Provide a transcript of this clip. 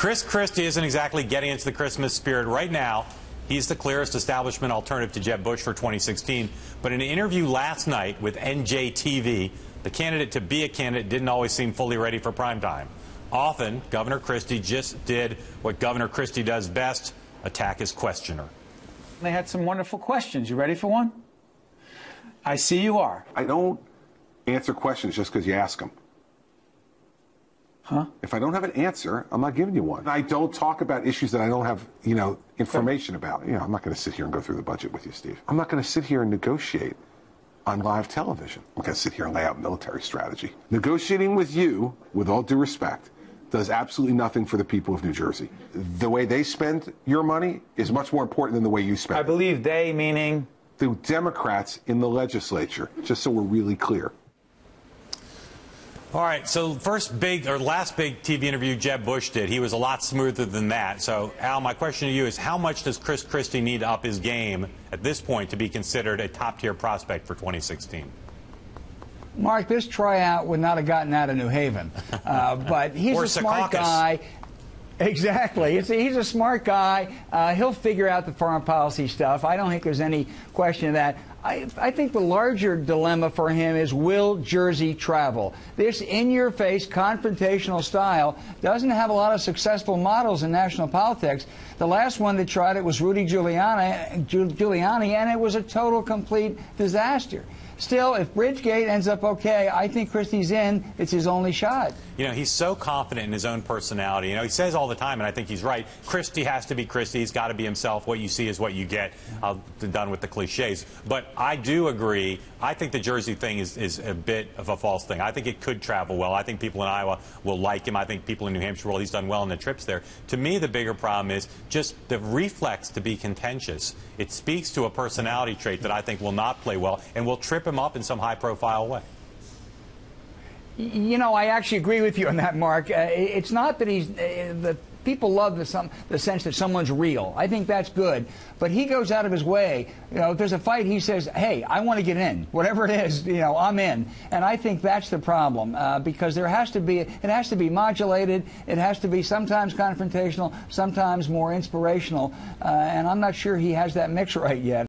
Chris Christie isn't exactly getting into the Christmas spirit right now. He's the clearest establishment alternative to Jeb Bush for 2016. But in an interview last night with NJTV, the candidate to be a candidate didn't always seem fully ready for prime time. Often, Governor Christie just did what Governor Christie does best, attack his questioner. They had some wonderful questions. You ready for one? I see you are. I don't answer questions just because you ask them. Huh? If I don't have an answer, I'm not giving you one. I don't talk about issues that I don't have, information about. I'm not going to sit here and go through the budget with you, Steve. I'm not going to sit here and negotiate on live television. I'm going to sit here and lay out military strategy. Negotiating with you, with all due respect, does absolutely nothing for the people of New Jersey. The way they spend your money is much more important than the way you spend it. I believe they, meaning? The Democrats in the legislature, just so we're really clear. All right, so last big TV interview Jeb Bush did, he was a lot smoother than that. So, Al, my question to you is, how much does Chris Christie need to up his game at this point to be considered a top-tier prospect for 2016? Mark, this tryout would not have gotten out of New Haven. But he's a smart guy. Exactly. He's a smart guy. He'll figure out the foreign policy stuff. I don't think there's any question of that. I think the larger dilemma for him is, will Jersey travel? This in-your-face confrontational style doesn't have a lot of successful models in national politics. The last one that tried it was Rudy Giuliani, and it was a total, complete disaster. Still, if Bridgegate ends up okay, I think Christie's in. It's his only shot. He's so confident in his own personality. He says all the time, and I think he's right, Christie has to be Christie. He's got to be himself. What you see is what you get. I'm done with the cliches. But I do agree. I think the Jersey thing is a bit of a false thing. I think it could travel well. I think people in Iowa will like him. I think people in New Hampshire will. He's done well in the trips there. To me, the bigger problem is just the reflex to be contentious. It speaks to a personality trait that I think will not play well and will trip him up in some high-profile way. I actually agree with you on that, Mark. It's not that he's people love the sense that someone's real. I think that's good. But he goes out of his way. If there's a fight, he says, hey, I want to get in. Whatever it is, I'm in. And I think that's the problem, because it has to be modulated. It has to be sometimes confrontational, sometimes more inspirational. And I'm not sure he has that mix right yet.